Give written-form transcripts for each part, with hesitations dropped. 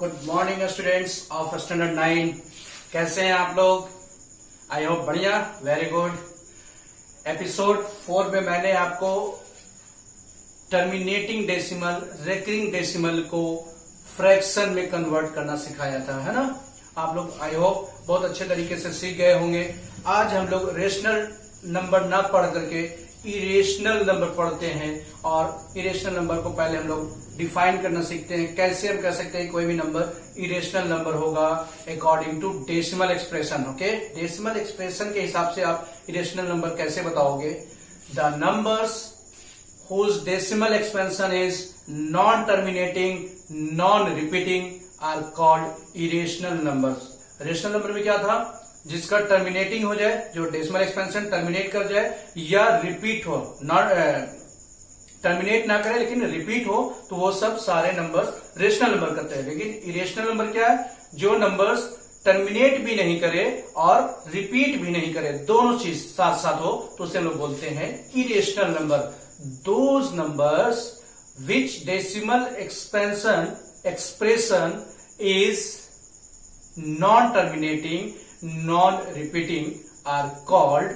Good morning students of standard 9। कैसे हैं आप लोग? आई होप बढ़िया, वेरी गुड। एपिसोड 4 में मैंने आपको टर्मिनेटिंग डेसिमल, रेकरिंग डेसिमल को फ्रैक्शन में कन्वर्ट करना सिखाया था, है ना? आप लोग आई होप बहुत अच्छे तरीके से सीख गए होंगे। आज हम लोग रेशनल नंबर ना पढ़ करके इरेशनल नंबर पढ़ते हैं, और इरेशनल नंबर को पहले हम लोग डिफाइन करना सीखते हैं। कैसे हम कह सकते हैं कोई भी नंबर इरेशनल नंबर होगा? According to decimal expression. Okay, decimal expression के हिसाब से आप इरेशनल नंबर कैसे बताओगे? The numbers whose decimal expansion is non-terminating, non-repeating are called irrational numbers। Rational number में क्या था? जिसका टर्मिनेटिंग हो जाए, जो डेसिमल एक्सपेंशन टर्मिनेट कर जाए या रिपीट हो, नॉट टर्मिनेट ना करे लेकिन रिपीट हो, तो वो सब सारे नंबर्स रेशनल नंबर करते हैं। लेकिन इरेशनल नंबर क्या है? जो नंबर्स टर्मिनेट भी नहीं करे और रिपीट भी नहीं करे, दोनों चीज साथ साथ हो, तो उसे हम लोग बोलते हैं irrational number. Those numbers which decimal expression is non-terminating, non-repeating are called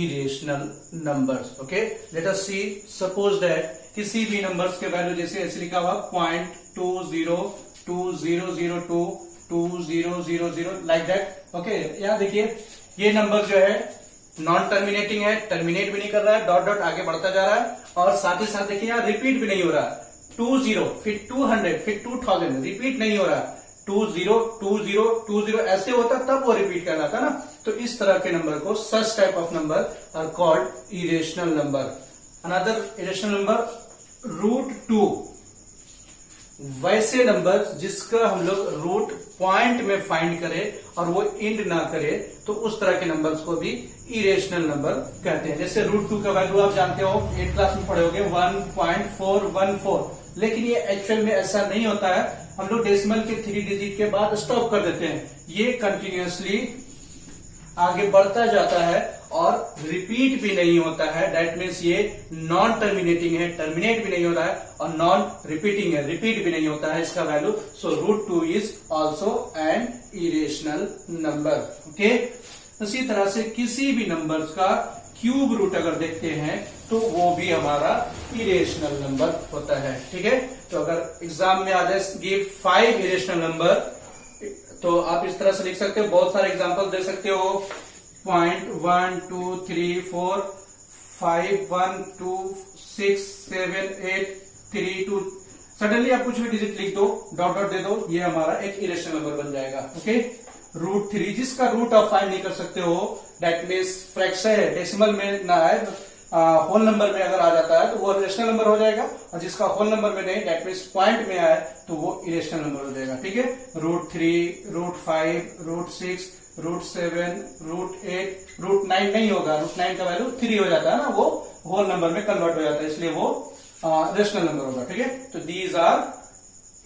irrational numbers। Okay, let us see। Suppose that किसी भी नंबर्स के वैल्यू जैसे ऐसे लिखा हुआ 0.2020022000 लाइक दैट। ओके, यहाँ देखिए ये नंबर जो है नॉन टर्मिनेटिंग है, टर्मिनेट भी नहीं कर रहा है, डॉट डॉट आगे बढ़ता जा रहा है, और साथ ही साथ देखिए यहाँ रिपीट भी नहीं हो रहा। 20 फिर 200 फिर 2000 रिपीट नहीं हो रहा। 20 ऐसे होता तब वो रिपीट कर रहा था ना। तो इस तरह के नंबर को, such type of number are called irrational number. Another irrational number √2। वैसे नंबर जिसका हम लोग रूट पॉइंट में फाइंड करें और वो इंड ना करे, तो उस तरह के नंबर्स को भी इरेशनल नंबर कहते हैं। जैसे √2 का वैल्यू आप जानते हो, 8th क्लास में पढ़े होगे 1.414। लेकिन ये एक्चुअल में ऐसा नहीं होता है। हम लोग डेसिमल के 3 डिजिट के बाद स्टॉप कर देते हैं। ये कंटिन्यूअसली आगे बढ़ता जाता है और रिपीट भी नहीं होता है। दैट मीन्स ये नॉन टर्मिनेटिंग है, टर्मिनेट भी नहीं होता है, और नॉन रिपीटिंग है, रिपीट भी नहीं होता है इसका value. So √2 is also an irrational number. Okay, इसी तरह से किसी भी नंबर का क्यूब रूट अगर देखते हैं तो वो भी हमारा इरेशनल नंबर होता है। ठीक है, तो अगर एग्जाम में आ जाए गिव 5 इरेशनल नंबर, तो आप इस तरह से लिख सकते हो। बहुत सारे एग्जांपल दे सकते हो। 0.12345126783 सडनली आप कुछ भी डिजिट लिख दो, डॉट डॉट दे दो, ये हमारा एक इरेशनल नंबर बन जाएगा। ओके, √3 जिसका रूट आप फाइंड नहीं कर सकते हो, दैट मीन्स फ्रैक्शन है, डेसिमल में ना आए, होल नंबर में अगर आ जाता है तो वो रेशनल नंबर हो जाएगा, और जिसका होल नंबर में नहीं, दैट मीन्स पॉइंट में आए, तो वो इरेशनल नंबर हो जाएगा। ठीक है, √3, √5, √6, √7, √8, √9 नहीं होगा। √9 का वैल्यू 3 हो जाता है ना, वो होल नंबर में कन्वर्ट हो जाता है, इसलिए वो रेशनल नंबर होगा। ठीक है, तो दीज आर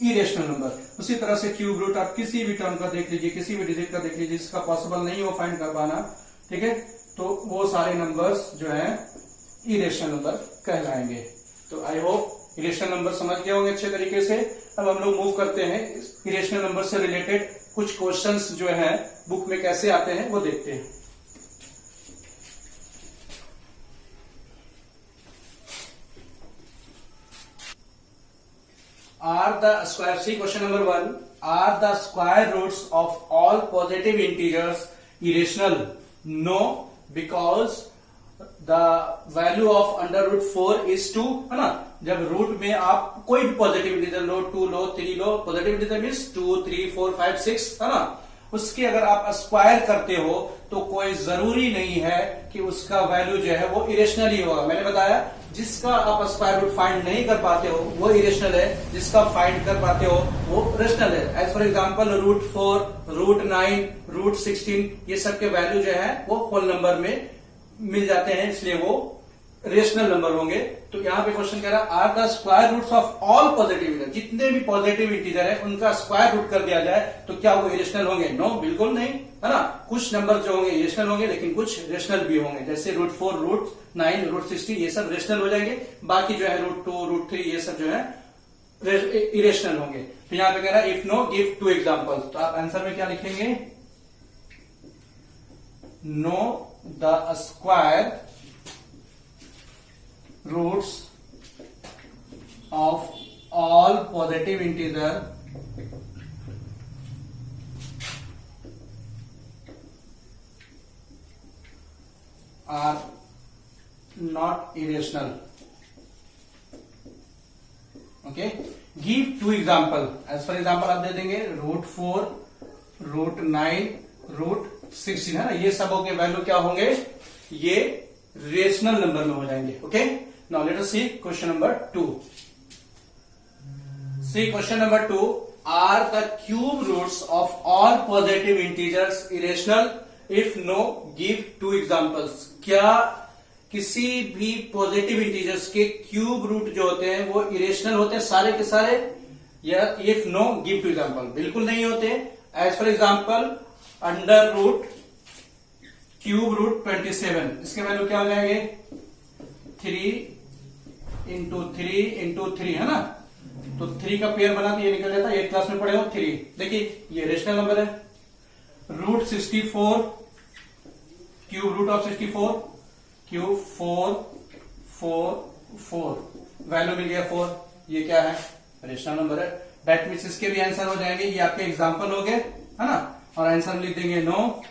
इरेशनल नंबर। उसी तरह से क्यूब रूट आप किसी भी टर्म का देख लीजिए, किसी भी डिजिट का देख लीजिए, जिसका पॉसिबल नहीं हो फाइंड कर पाना, ठीक है, तो वो सारे नंबर्स जो है इरेशनल नंबर कहलाएंगे। तो आई होप इरेशनल नंबर समझ गए होंगे अच्छे तरीके से। अब हम लोग मूव करते हैं इरेशनल नंबर से रिलेटेड कुछ क्वेश्चंस जो है बुक में कैसे आते हैं वो देखते हैं। Are the square, see question number 1, are the square roots of all positive integers irrational? No, because the value of √4 is 2, है ना? जब रूट में आप कोई भी पॉजिटिव इंटीजर लो, 2 लो, 3 लो, पॉजिटिव इंटीजर मीन्स 2, 3, 4, 5, 6, है ना? उसके अगर आप स्क्वायर करते हो तो कोई जरूरी नहीं है कि उसका वैल्यू जो है वो इरेशनल ही होगा। मैंने बताया जिसका आप स्क्वायर रूट फाइंड नहीं कर पाते हो वो इरेशनल है, जिसका फाइंड कर पाते हो वो रेशनल है। एज फॉर एग्जांपल √4, √9, √16 ये सब के वैल्यू जो है वो होल नंबर में मिल जाते हैं, इसलिए वो रेशनल नंबर होंगे। तो यहाँ पे क्वेश्चन कह रहा है are the square roots of all positive integer, जितने भी पॉजिटिव इंटीजर है उनका स्क्वायर रूट कर दिया जाए तो क्या वो इरेशनल होंगे? नो, बिल्कुल नहीं, है ना? कुछ नंबर जो होंगे इरेशनल होंगे, लेकिन कुछ रेशनल भी होंगे, जैसे √4, √9, √16 ये सब रेशनल हो जाएंगे। बाकी जो है √2, √3 ये सब जो है इरेशनल होंगे। तो यहां पे कह रहा है इफ नो गिव 2 एग्जांपल्स, तो आप आंसर में क्या लिखेंगे? No the square roots of all positive integer are not irrational. Okay, give 2 example. As for example आप दे देंगे √4, √9, √16 है ना, ये सबों के वैल्यू क्या होंगे? ये रेशनल नंबर में हो जाएंगे। Okay, now let us see question number 2। See question number 2, are the cube roots of all positive integers irrational? If no give 2 examples. क्या किसी भी पॉजिटिव इंटीजर्स के क्यूब रूट जो होते हैं वो इरेशनल होते हैं सारे के सारे? या इफ नो गिव 2 एग्जाम्पल। बिल्कुल नहीं होते। As for example under root cube root 27, इसके वैल्यू क्या हो जाएंगे? 3 इंटू 3 है ना, तो 3 का पेयर बना तो ये निकल जाता है, 8th क्लास में पढ़े हो 3। देखिए ये रेशनल नंबर है। √64 cube root of 64 cube 4 value मिल गया 4। ये क्या है? रेशनल नंबर है। दैट मीन्स इसके भी आंसर हो जाएंगे। ये आपके एग्जांपल हो गए, है ना, और आंसर लिख देंगे no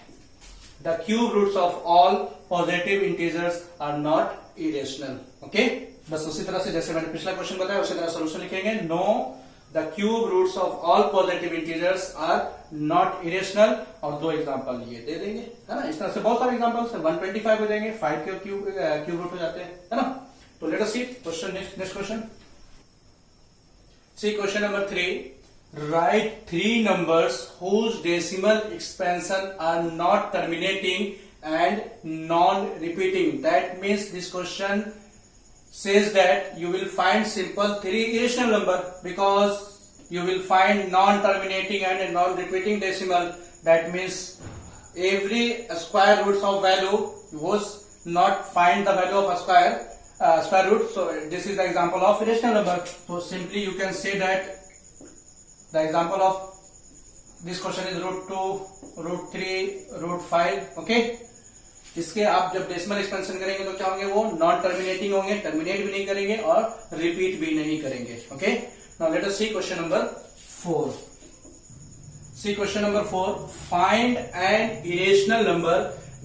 the cube roots of all positive integers are not irrational. Okay, बस उसी तरह से जैसे मैंने पिछला क्वेश्चन बताया उसी तरह सोल्यूशन लिखेंगे। No the cube roots of all positive integers are not irrational, और 2 एग्जांपल ये दे देंगे, है ना। इस तरह से बहुत सारे एग्जांपल्स 125 हो जाएंगे, 5 के क्यूब रूट हो जाते हैं, है ना। तो let us see question next question. See question number 3, right 3 numbers whose decimal expansion are not terminating and non-repeating. That means this question says that you will find simple 3 irrational number because you will find non-terminating and non-repeating decimal. That means every square roots of value was not find the value of a square root. So this is the example of irrational number. So simply you can say that the example of this question is √2, √3, √5. okay, इसके आप जब decimal expansion करेंगे तो क्या होंगे? वो non terminating होंगे, terminate भी नहीं करेंगे और रिपीट भी नहीं करेंगे। Okay, now let us see question number 4। See question number 4, find an irrational number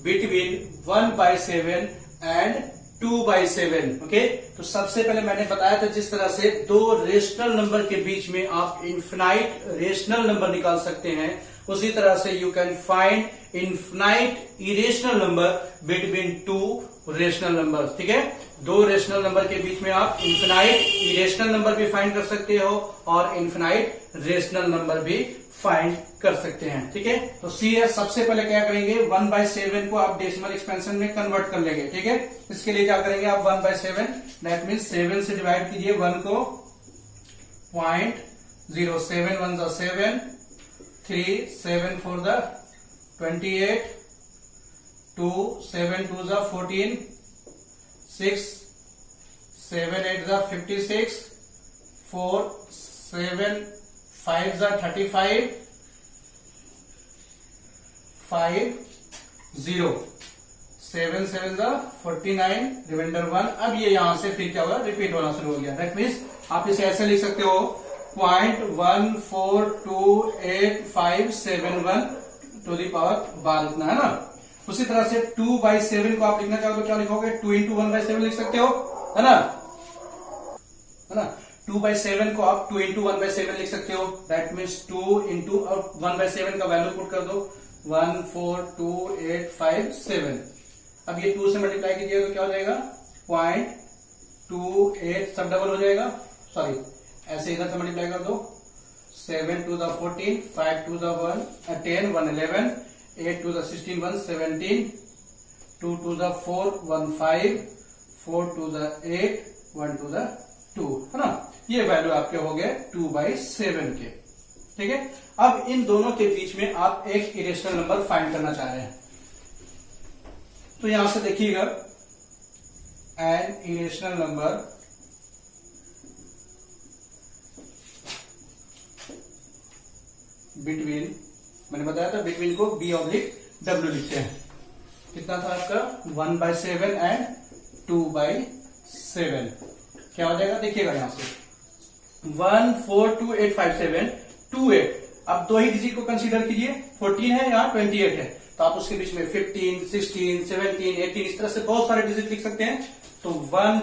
between 1/7 and 2/7। Okay, तो सबसे पहले मैंने बताया था जिस तरह से 2 रेशनल नंबर के बीच में आप इन्फिनाइट रेशनल नंबर निकाल सकते हैं, उसी तरह से you can find infinite irrational number between 2 rational number. ठीक है, 2 रेशनल नंबर के बीच में आप इन्फिनाइट इरेशनल नंबर भी फाइंड कर सकते हो और इन्फिनाइट रेशनल नंबर भी फाइंड कर सकते हैं। ठीक है, तो सी है, सबसे पहले क्या करेंगे? 1/7 को आप डेसिमल एक्सपेंशन में कन्वर्ट कर लेंगे। ठीक है, इसके लिए क्या करेंगे आप? 1/7 दैट मीन्स 7 से डिवाइड कीजिए 1 को, 0.07 1 ज़ा 7, 3 7 4 ज़ा 28, 2 7 2 ज़ा 14, 6 7 8 ज़ा 56, 4 7 5 ज़ा 35, 5 0 7 7 ज़ा 49, रिमाइंडर 1। अब ये यहां से फिर क्या होगा? रिपीट होना शुरू हो गया। दैट मीन्स आप इसे ऐसे लिख सकते हो 0.1428571 टू दी पावर 12 इतना, है ना। उसी तरह से 2/7 को आप लिखना चाहो तो क्या लिखोगे? 2 इंटू 1/7 लिख सकते हो, है ना, 2/7 को आप 2 इंटू 1/7 लिख सकते हो। दैट मीन्स 2 इंटू 1/7 का वैल्यू पुट कर दो 1428557। अब ये 2 से मल्टीप्लाई कीजिएगा तो क्या हो जाएगा? 0.28 सब डबल हो जाएगा, सॉरी ऐसे इधर से मल्टीप्लाई कर दो 7 2 ज़ा 14, 5 2 ज़ा 10 1 11, 8 2 ज़ा 16 1 17, 2 2 ज़ा 4 1 5, 4 2 ज़ा 8 1 2 ज़ा 2, है ना। ये वैल्यू आपके हो गए 2/7 के। ठीक है, अब इन दोनों के बीच में आप एक इरेशनल नंबर फाइंड करना चाह रहे हैं, तो यहां से देखिएगा एन इरेशनल नंबर बिटवीन, मैंने बताया था बिटवीन को B/W लिखते हैं। कितना था आपका 1/7 एंड 2/7। क्या हो जाएगा देखिएगा यहां से 1 4 2 8 5 7 2 8। अब दो ही डिजिट को कंसीडर कीजिए, 14 है या 28 है, तो आप उसके बीच में 15 16 17 18 इस तरह से बहुत सारे डिजिट लिख सकते हैं। तो 1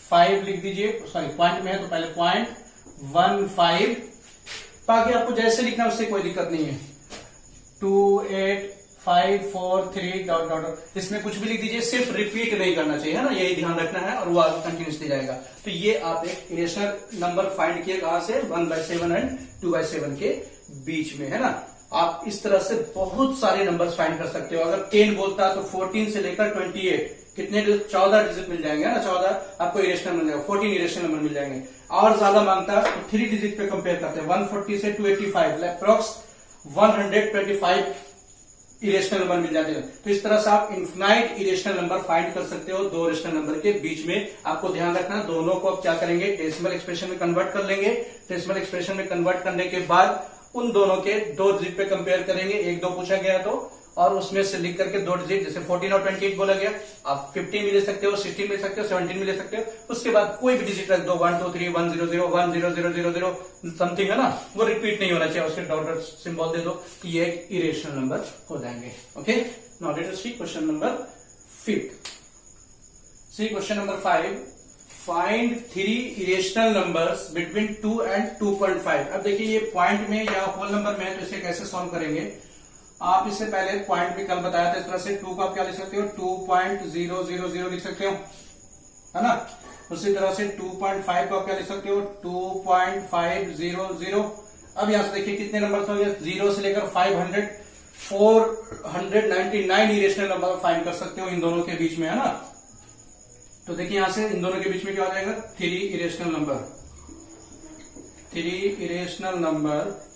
5 लिख दीजिए, सॉरी पॉइंट में है तो पहले 0.15, बाकी आपको जैसे लिखना उससे कोई दिक्कत नहीं है। 2 8 5 4 3 डॉट डॉट, इसमें कुछ भी लिख दीजिए, सिर्फ रिपीट नहीं करना चाहिए, है ना, यही ध्यान रखना है, और वो आगे कंटिन्यूसली जाएगा। तो ये आप एक इरेशनल नंबर फाइंड किए कहां से 1/7 एंड 2/7 के बीच में, है ना। आप इस तरह से बहुत सारे नंबर्स फाइंड कर सकते हो। अगर 10 बोलता है तो 14 से लेकर 28 कितने 14 डिजिट मिल जाएंगे, है ना, 14 आपको इरेशनल मिल जाएगा, 14 इरेशनल नंबर मिल जाएंगे। और ज्यादा मांगता है तो 3 डिजिट पे कंपेयर करते हैं, 140 से 285 अप्रॉक्स 125 इरेशनल नंबर मिल जाते हैं। तो इस तरह से आप इन्फिनाइट इरेशनल नंबर फाइंड कर सकते हो दो इरेशनल नंबर के बीच में। आपको ध्यान रखना दोनों को आप क्या करेंगे, डेसिमल एक्सप्रेशन में कन्वर्ट कर लेंगे। डेसिमल एक्सप्रेशन में कन्वर्ट करने के बाद उन दोनों के दो डिजिट पे कंपेयर करेंगे, 1 2 पूछा गया तो, और उसमें से लिख करके दो डिजिट, जैसे 14 और 28 बोला गया, आप 15 भी ले सकते हो, 16 भी ले सकते हो, 17 भी ले सकते हो। उसके बाद कोई भी डिजिट रख दो, 1 2 3 1 0 0 1 0 0 0 0 समथिंग, है ना, वो रिपीट नहीं होना चाहिए, उसके डॉट सिंबल दे दो कि ये एक इरेशनल नंबर हो जाएंगे। Okay, now let us see question number 5। See question number 5, find 3 irrational numbers between 2 and 2.5। अब देखिए ये पॉइंट में या होल नंबर में है, तो इसे कैसे सॉल्व करेंगे। आप इससे पहले पॉइंट भी कल बताया था, इस तरह से 2 को आप क्या लिख सकते हो, 2.000 लिख सकते हो, है ना। उसी तरह से 2.5 को आप क्या लिख सकते हो, 2.500। अब यहां से देखिए कितने नंबर हो गए, 0 से लेकर 500, 499 इरेशनल नंबर फाइंड कर सकते हो इन दोनों के बीच में, है ना। तो देखिए यहां से इन दोनों के बीच में क्या हो जाएगा, 3 irrational number, 3 irrational number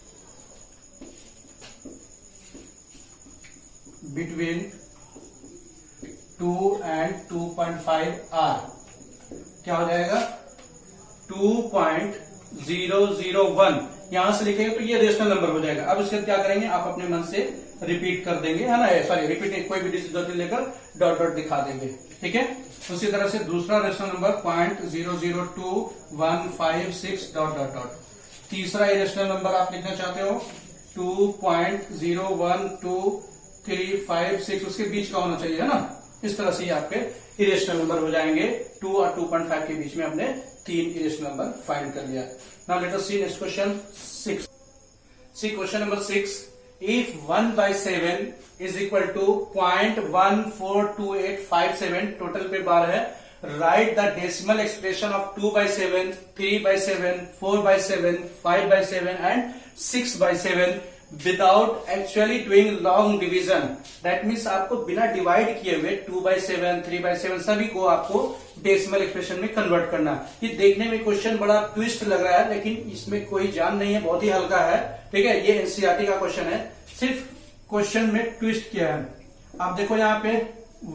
between 2 and 2.5 are. क्या हो जाएगा 2.001, यहां से लिखेंगे तो ये रेशनल नंबर हो जाएगा। अब इसके क्या करेंगे, आप अपने मन से रिपीट कर देंगे, है ना, सॉरी रिपीट नहीं, कोई भी डिजिट लेकर डॉट डॉट दिखा देंगे, ठीक है। उसी तरह से दूसरा rational number 0.002156 dot dot dot. तीसरा इरेशनल नंबर आप लिखना चाहते हो 2.012356, उसके बीच का होना चाहिए, है ना। इस तरह से ये आपके इरेशनल नंबर हो जाएंगे। 2 और 2.5 के बीच में हमने 3 इरेशनल नंबर फाइंड कर लिया। Now let us see next question 6। See question number 6, if 1/7 is equal to 0.142857, total पे बार है, write the decimal expression of 2/7, 3/7, 4/7, 5/7 and 6/7 without actually doing long division। That means आपको बिना divide किए हुए 2/7, 3/7 सभी को आपको डेसिमल एक्सप्रेशन में कन्वर्ट करना। ये देखने में क्वेश्चन बड़ा ट्विस्ट लग रहा है, लेकिन इसमें कोई जान नहीं है, बहुत ही हल्का है, ठीक है। ये एनसीईआरटी का क्वेश्चन है, सिर्फ क्वेश्चन में ट्विस्ट किया है। आप देखो यहाँ पे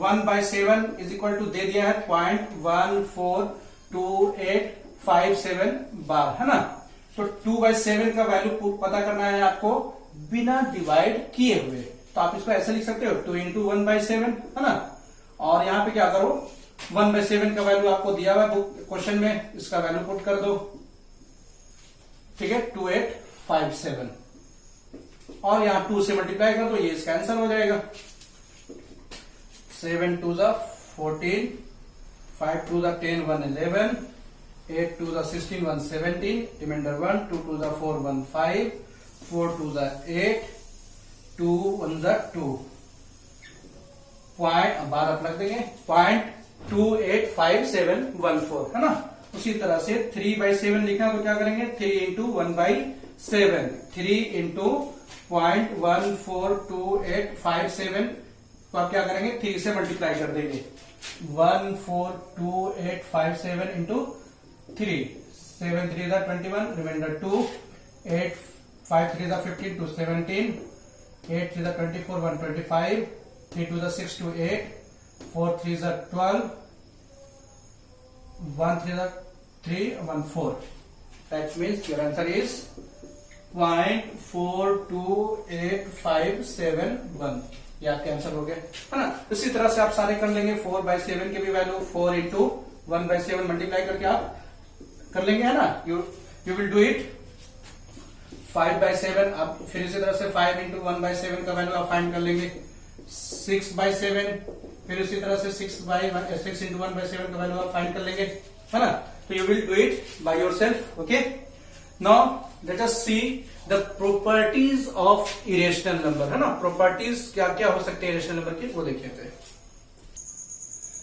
1/7 इज इक्वल टू दे दिया है 0.142857 बार, है ना। तो 2/7 का वैल्यू पता करना है आपको बिना डिवाइड किए हुए, तो आप इसको ऐसे लिख सकते हो 2 into 1/7, है ना। और यहाँ पे क्या करो, 1/7 का वैल्यू आपको दिया हुआ क्वेश्चन में, इसका वैल्यू पुट कर दो, ठीक है, 2857, और यहां 2 से मल्टीप्लाई कर दो, ये इसका आंसर हो जाएगा। 7 2 14, 5 2 10 1 11, 8 2 16 1 17, रिमाइंडर 1, 2 2 4 1 5, 4 2 8, 2 1 2 पॉइंट, बार आप रख देंगे 0.285714, है ना। उसी तरह से 3/7 लिखा तो क्या करेंगे, 3 into 1/7, 3 into 0.142857, तो आप क्या करेंगे 3 से मल्टीप्लाई कर देंगे, 14287 into 3, 7 3 21, reminder 2, 8 5 3 15 to 17, 8 3 24 125, 3 2 6 to 8, 4 3 12, 1 3 3 1 4. That means your answer is 0.42851 ये आपके आंसर हो गया, है ना। इसी तरह से आप सारे कर लेंगे। 4/7 की भी वैल्यू 4 इंटू 1/7 मल्टीप्लाई करके आप कर लेंगे, है ना। You will do it. 5/7 आप फिर इसी तरह से 5 इंटू 1/7 का वैल्यू आप फाइंड कर लेंगे। 6/7 फिर इसी तरह से 6 इंटू 1/7 का वैल्यू आप फाइंड कर लेंगे, है ना। तो you will do it by yourself. Okay, now let us see the properties of irrational number, है ना। प्रॉपर्टीज क्या क्या हो सकते हैं इरेशनल नंबर की, वो देख लेते हैं।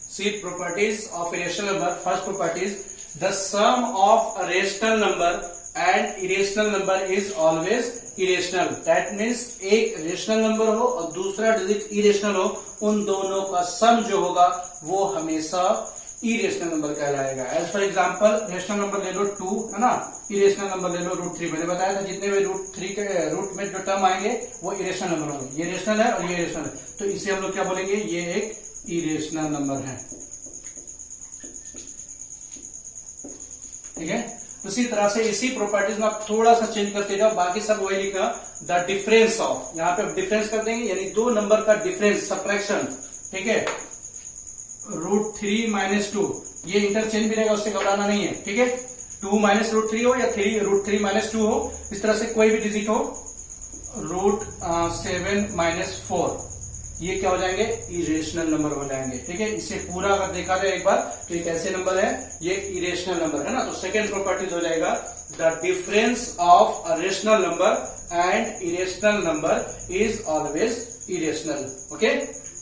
See properties of irrational number. First properties, the sum of a rational number and irrational number is always irrational. That means एक रेशनल नंबर हो और दूसरा डिजिट इरेशनल हो, उन दोनों का सम जो होगा वो हमेशा इरेशनल नंबर कहलाएगा। As for example rational number ले लो 2, है ना। इरेशनल नंबर ले लो √3। मैंने बताया था जितने भी √3 के रूट में जो टर्म आएंगे वो इरेशनल नंबर होंगे। ये रेशनल है और ये इरेशनल है, तो इसे हम लोग क्या बोलेंगे, ये एक इरेशनल नंबर है, ठीक है। उसी तरह से इसी प्रॉपर्टीज में आप थोड़ा सा चेंज करते जाओ, बाकी सब वही लिखा। द डिफरेंस ऑफ, यहाँ पे डिफरेंस कर देंगे, यानी दो नंबर का डिफरेंस, सब्ट्रैक्शन, ठीक है। √3 - 2 ये इंटरचेंज भी रहेगा, उससे घबराना नहीं है, ठीक है। 2 - √3 हो या √3 - 2 हो, इस तरह से कोई भी डिजिट हो, √7 - 4 ये क्या हो जाएंगे, इरेशनल नंबर हो जाएंगे, ठीक है। इसे पूरा अगर देखा जाए एक बार तो ये कैसे नंबर है, ये इरेशनल नंबर है ना। तो सेकेंड प्रॉपर्टीज हो जाएगा the difference of a rational number and irrational number is always irrational. Okay,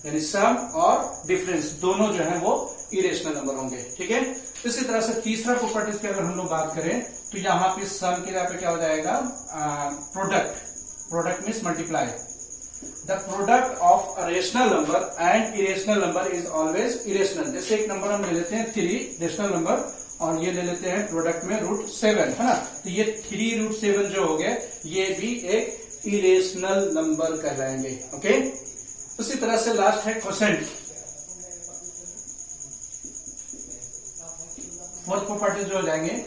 यानी सम और डिफरेंस दोनों जो है वो इरेशनल नंबर होंगे, ठीक है। इसी तरह से तीसरा प्रॉपर्टीज की अगर हम लोग बात करें तो यहाँ पे सम के यहाँ पे क्या हो जाएगा, product means multiply. The product of a rational number and irrational number is always irrational. जैसे एक नंबर हम ले लेते हैं 3 रेशनल नंबर और ये ले लेते हैं प्रोडक्ट में √7, है ना। तो ये 3√7 जो हो गए ये भी एक इरेशनल नंबर कहलाएंगे। ओके, उसी तरह से लास्ट है क्वोशेंट। फोर्थ प्रॉपर्टी जो हो जाएंगे,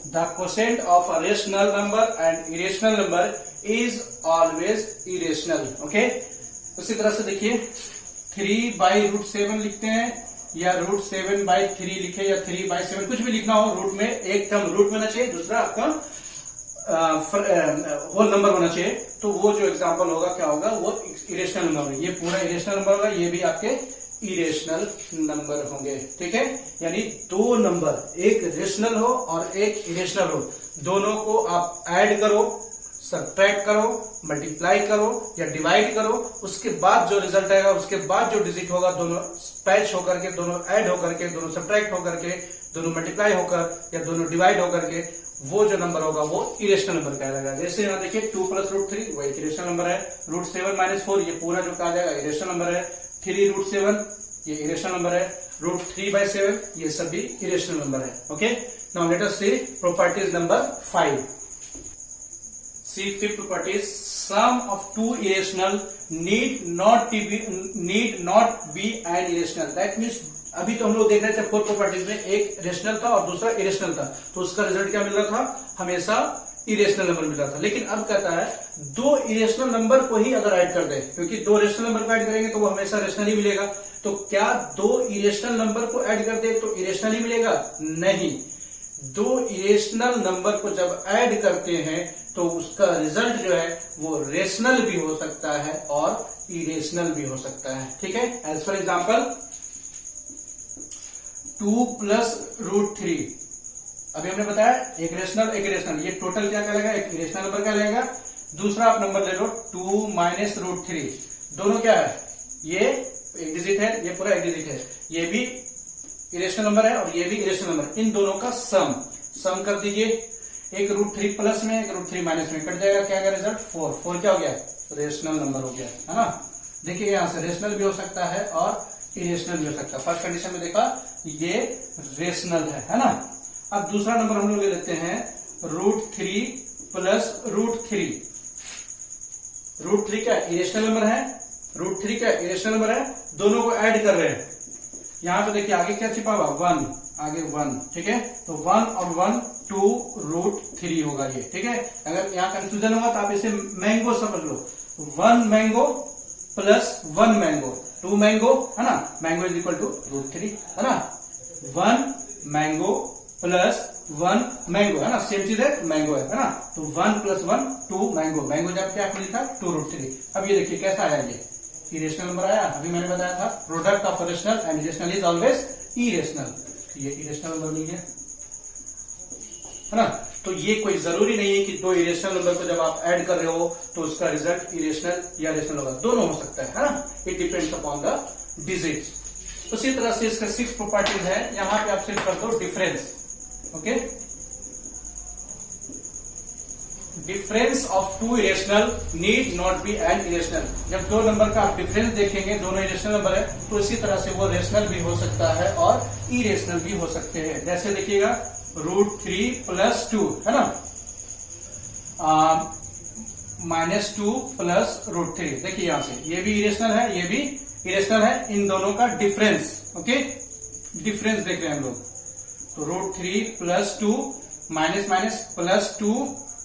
the quotient of a rational number and irrational number is always irrational. Okay, उसी तरह से देखिए 3/√7 लिखते हैं या √7/3 लिखे या 3/7, कुछ भी लिखना हो, रूट में एक टर्म रूट में होना चाहिए, दूसरा आपका होल नंबर होना चाहिए। तो वो जो एग्जांपल होगा क्या होगा, वो इरेशनल नंबर होगा। ये पूरा इरेशनल नंबर होगा, ये भी आपके इरेशनल नंबर होंगे, ठीक है। यानी दो नंबर, एक रेशनल हो और एक इरेशनल हो, दोनों को आप ऐड करो, सब्ट्रैक्ट करो, मल्टीप्लाई करो या डिवाइड करो, उसके बाद जो रिजल्ट आएगा, उसके बाद जो डिजिट होगा, दोनों पैच होकर के, दोनों ऐड होकर के, दोनों सब्ट्रैक्ट होकर के, दोनों मल्टीप्लाई होकर या दोनों डिवाइड होकर के, वो जो नंबर होगा वो इरेशनल नंबर कहलाएगा। जैसे यहाँ देखिए 2 + √3 वो एक इरेशनल नंबर है। √7 - 4 ये पूरा जो कहा जाएगा इरेशनल नंबर है। 3√7 ये इरेशनल नंबर है। √3/7 ये सभी इरेशनल नंबर है। Okay, now let us see properties number 5। See fifth property, sum of two irrational need not be an irrational. That means अभी तो हम लोग देख रहे थे 4 प्रॉपर्टीज में एक रेशनल था और दूसरा इरेशनल था, तो उसका रिजल्ट क्या मिल रहा था, हमेशा इरेशनल नंबर मिल रहा था। लेकिन अब कहता है दो इरेशनल नंबर को ही अगर ऐड कर दे, क्योंकि दो रेशनल नंबर को ऐड करेंगे तो वो हमेशा रेशनल ही मिलेगा। तो क्या दो इरेशनल नंबर को ऐड कर दे तो इरेशनल ही मिलेगा? नहीं, दो इरेशनल नंबर को जब ऐड करते हैं तो उसका रिजल्ट जो है वो रेशनल भी हो सकता है और इरेशनल भी हो सकता है। ठीक है, एज फॉर एग्जाम्पल 2 + √3, अभी हमने बताया एक रेशनल एक इरेशनल, ये टोटल क्या कहलाएगा, एक इरेशनल नंबर कहलाएगा। दूसरा आप नंबर ले लो 2 - √3, दोनों क्या है, ये एक डिजिट है, ये पूरा एक डिजिट है, ये भी इरेशनल नंबर है और ये भी इरेशनल नंबर, इन दोनों का सम कर दीजिए। एक √3 प्लस में एक √3 माइनस में कट जाएगा, क्या रिजल्ट 4 क्या हो गया, रेशनल नंबर हो गया, है ना। देखिए यहां से रेशनल भी हो सकता है और इरेशनल भी हो सकता है। फर्स्ट कंडीशन में देखा ये रेशनल है ना। अब दूसरा नंबर हम लोग ले लेते हैं √3 + √3। √3 क्या इरेशनल नंबर है, √3 क्या इरेशनल नंबर है, दोनों को ऐड कर रहे हैं। यहां पे देखिए आगे क्या छिपा हुआ 1, आगे 1, ठीक है। तो 1 और 1 2√3 होगा ये, ठीक है। अगर यहाँ कंफ्यूजन होगा तो आप इसे मैंगो समझ लो, 1 मैंगो प्लस 1 मैंगो, 2 मैंगो है ना, मैंगो इज इक्वल टू √3 है ना, 1 मैंगो प्लस 1 मैंगो है ना, सेम चीज है, मैंगो है ना, तो 1 प्लस 1 2 मैंगो, मैंगो जब क्या आपने लिखा 2√3। अब ये देखिए कैसा आया, ये इरेशनल नंबर आया। अभी मैंने बताया था product of rational and irrational is always irrational, ये इरेशनल नंबर मिल गया है ना। तो ये कोई जरूरी नहीं है कि दो इरेशनल नंबर को जब आप ऐड कर रहे हो तो उसका रिजल्ट इरेशनल या रेशनल होगा, दोनों हो सकता है ना, it depends upon the digits. उसी तरह से इसका 6 प्रॉपर्टीज है, यहां पे आप सिर्फ कर दो difference, okay. Difference of 2 irrational need not be an irrational. जब दो नंबर का आप डिफरेंस देखेंगे, दोनों इरेशनल नंबर है, तो इसी तरह से वो रेशनल भी हो सकता है और इरेशनल भी हो सकते हैं। जैसे देखिएगा √3 प्लस 2 है ना, -2 प्लस √3, देखिए यहां से ये भी इरेशनल है, ये भी इरेशनल है, इन दोनों का डिफरेंस, ओके, डिफरेंस देख रहे हैं हम लोग। तो √3 plus 2 minus minus plus 2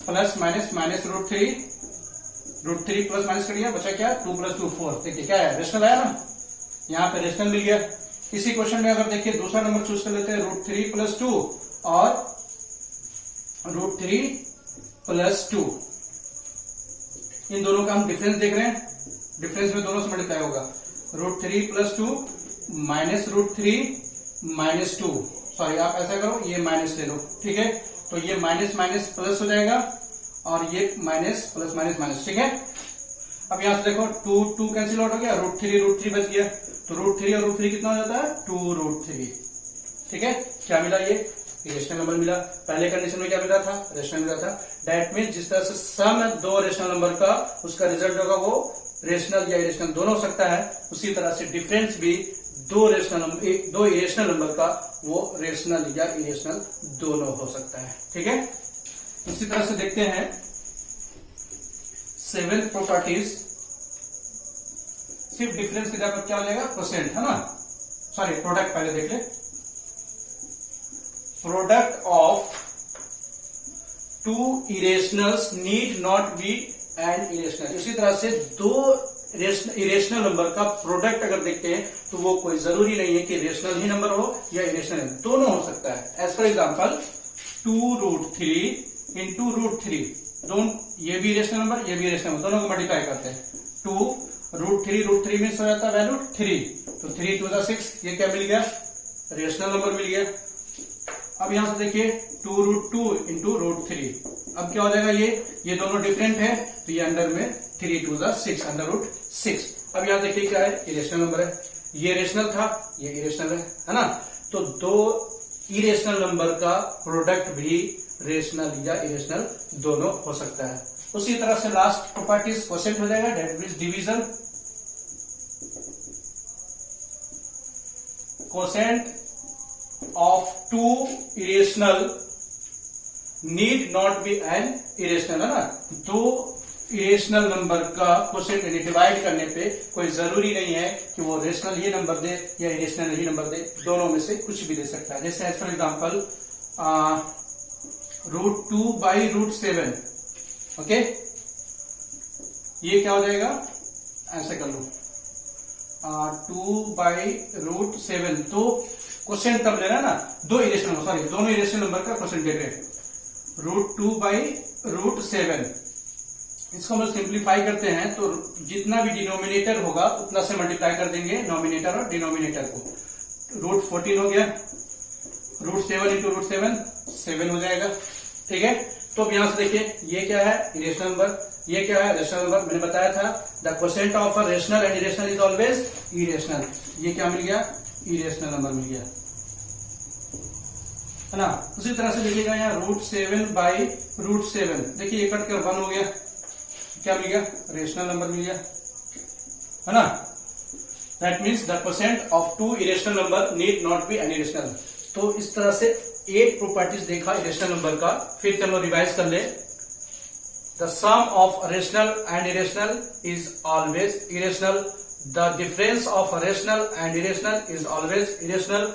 plus minus minus √3 plus minus कर दिया, बचा क्या 2 प्लस 2 4, देखिए क्या है, रेशनल आया ना, यहाँ पे रेशनल मिल गया। इसी क्वेश्चन में अगर देखिए दूसरा नंबर चूज कर लेते हैं, √3 प्लस 2 और √3 प्लस 2, इन दोनों का हम डिफरेंस देख रहे हैं, डिफरेंस में दोनों से मल्टीप्लाई होगा, √3 प्लस 2 माइनस √3 माइनस 2, सॉरी आप ऐसा करो, ये माइनस ले लो, ठीक है, तो ये माइनस माइनस प्लस हो जाएगा और ये माइनस प्लस माइनस माइनस, ठीक है। अब यहां से देखो 2 कैंसिल आउट हो गया, √3 बच गया, तो √3 और √3 कितना हो जाता है 2√3, ठीक है। क्या मिला, ये रेशनल नंबर मिला। पहले कंडीशन में क्या मिला था, रेशनल मिला था। दैट मीन्स जिस तरह से सम दो रेशनल नंबर का उसका रिजल्ट होगा वो रेशनल या इरेशनल दोनों हो सकता है, उसी तरह से डिफरेंस भी दो इरेशनल नंबर का वो रेशनल या इरेशनल दोनों हो सकता है, ठीक है। इसी तरह से देखते हैं 7 प्रॉपर्टीज, सिर्फ डिफरेंस की जगह पर क्या हो जाएगा, परसेंट है ना, सॉरी प्रोडक्ट पहले देख ले, product of 2 irrationals need not be an irrational. इसी तरह से दो इरेशनल नंबर का प्रोडक्ट अगर देखते हैं तो वो कोई जरूरी नहीं है कि रेशनल ही नंबर हो या इरेशनल, दोनों हो सकता है। एज फॉर एग्जाम्पल 2√3 इंटू √3, ये भी रेशनल नंबर, ये भी रेशनल नंबर, दोनों को मल्टीप्लाई करते हैं, 2√3 में हो जाता है वैल्यू 3, तो 3 2 6, ये क्या मिल गया, रेशनल नंबर मिल गया। अब यहां से देखिए 2√2 इंटू √3, अब क्या हो जाएगा, ये दोनों डिफरेंट है, तो ये अंडर में 3 2 6 √6। अब यहां देखिए क्या है, इरेशनल नंबर है, ये रेशनल था, ये इरेशनल है ना, तो दो इरेशनल नंबर का प्रोडक्ट भी रेशनल या इरेशनल दोनों हो सकता है। उसी तरह से लास्ट प्रॉपर्टीज क्वोशिएंट हो जाएगा, that means division, quotient of 2 irrational need not be an irrational, है ना, दो इरेशनल नंबर का क्वोशिएंट डिवाइड करने पे कोई जरूरी नहीं है कि वो रेशनल ही नंबर दे या इरेशनल ही नंबर दे, दोनों में से कुछ भी दे सकता है। जैसे एज फॉर एग्जाम्पल √2/√7, ओके, ये क्या हो जाएगा, ऐसे कर लो 2/√7, तो क्वोशिएंट कब ले रहा है ना, दोनों इरेशनल नंबर का क्वोशिएंट दे रहे हैं, √2/√7, इसको हम लोग सिंप्लीफाई करते हैं तो जितना भी डिनोमिनेटर होगा उतना से मल्टीप्लाई कर देंगे नॉमिनेटर और डिनोमिनेटर को, √14 हो गया, √7 इंटू √7 7 हो जाएगा, ठीक है। तो अब यहां से देखिए ये क्या है, इरेशनल नंबर, ये क्या है, रेशनल नंबर। मैंने बताया था the quotient of a rational and irrational is always irrational, ये क्या मिल गया, इरेशनल नंबर मिल गया, है ना। उसी तरह से लिखिएगा यहाँ √7/√7, देखिए ये कट कर 1 हो गया, क्या मिल गया, रेशनल नंबर मिल गया, है ना। That means the quotient of 2 irrational number need not be an irrational. तो इस तरह से 8 प्रॉपर्टीज देखा इरेशनल नंबर का, फिर चलो रिवाइज कर ले। The sum of rational and irrational is always irrational, the difference of rational and irrational is always irrational,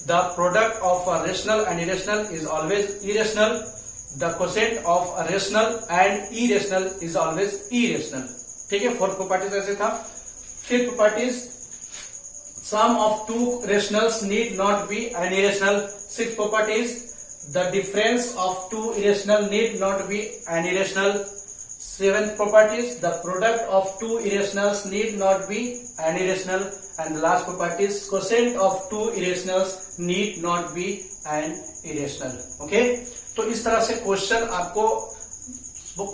the product of a rational and irrational is always irrational, the quotient of a rational and irrational is always irrational. ठीक है, fourth properties ऐसे था। Fifth properties, sum of two rationals need not be an irrational. Sixth properties, the difference of two irrational need not be an irrational. Seventh properties, the product of two irrationals need not be an irrational, and the last property is quotient of two irrationals need not be an irrational. Okay, तो इस तरह से question आपको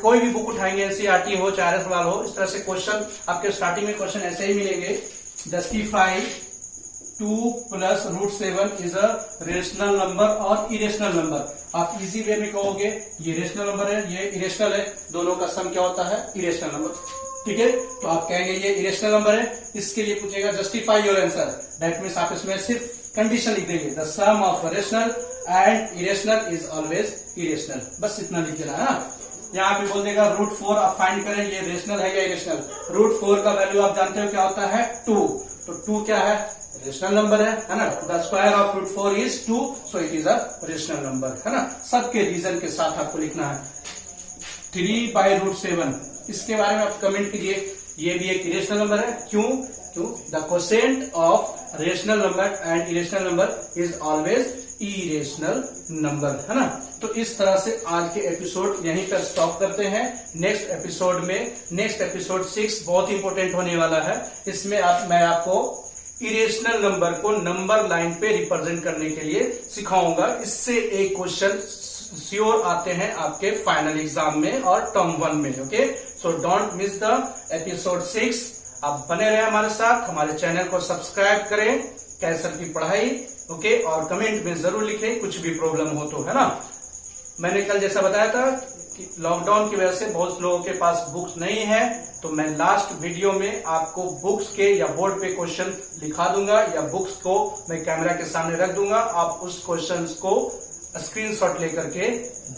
कोई भी book उठाएंगे, NCERT हो चाहे सवाल हो, इस तरह से क्वेश्चन आपके स्टार्टिंग में क्वेश्चन ऐसे ही मिलेंगे। Justify 2 + √7 is a rational number और इरेशनल नंबर। आप इजी वे में कहोगे ये रेशनल नंबर है, ये इरेशनल है, दोनों का सम क्या होता है, इरेशनल नंबर। ठीक है, तो आप कहेंगे ये इरेशनल नंबर है, इसके लिए पूछेगा justify your answer. That means आप इसमें सिर्फ कंडीशन लिख देंगे, the sum of rational and irrational is always irrational, बस इतना लिख देना है ना। यहाँ पे बोल देगा √4 आप फाइंड करें ये रेशनल है या इरेशनल। √4 का वैल्यू आप जानते हो क्या होता है, 2, तो 2 क्या है, रेशनल नंबर है ना। The square of √4 is 2, so it is a rational number, है ना। सबके रीजन के साथ आपको लिखना है। 3/√7 इसके बारे में आप कमेंट कीजिए, ये भी एक इरेशनल नंबर है। क्यों? The quotient of rational number and irrational number is always irrational number, है ना। तो इस तरह से आज के एपिसोड यहीं पर स्टॉप करते हैं। नेक्स्ट एपिसोड 6 बहुत इंपॉर्टेंट होने वाला है। इसमें मैं आपको इरेशनल नंबर को नंबर लाइन पे रिप्रेजेंट करने के लिए सिखाऊंगा। इससे एक क्वेश्चन श्योर आते हैं आपके फाइनल एग्जाम में और टर्म 1 में। Okay, so don't miss the episode 6। आप बने रहे हमारे साथ, हमारे चैनल को सब्सक्राइब करें, कैंसर की पढ़ाई। ओके, और कमेंट में जरूर लिखें कुछ भी प्रॉब्लम हो तो, है ना। मैंने कल जैसा बताया था कि लॉकडाउन की वजह से बहुत लोगों के पास बुक्स नहीं है, तो मैं लास्ट वीडियो में आपको बुक्स के या बोर्ड पे क्वेश्चन लिखा दूंगा या बुक्स को मैं कैमरा के सामने रख दूंगा। आप उस क्वेश्चंस को स्क्रीनशॉट लेकर के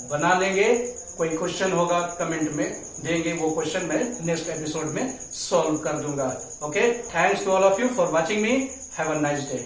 बना लेंगे। कोई क्वेश्चन होगा कमेंट में देंगे, वो क्वेश्चन मैं नेक्स्ट एपिसोड में सॉल्व कर दूंगा। Okay, thanks to all of you for watching me. Have a nice day.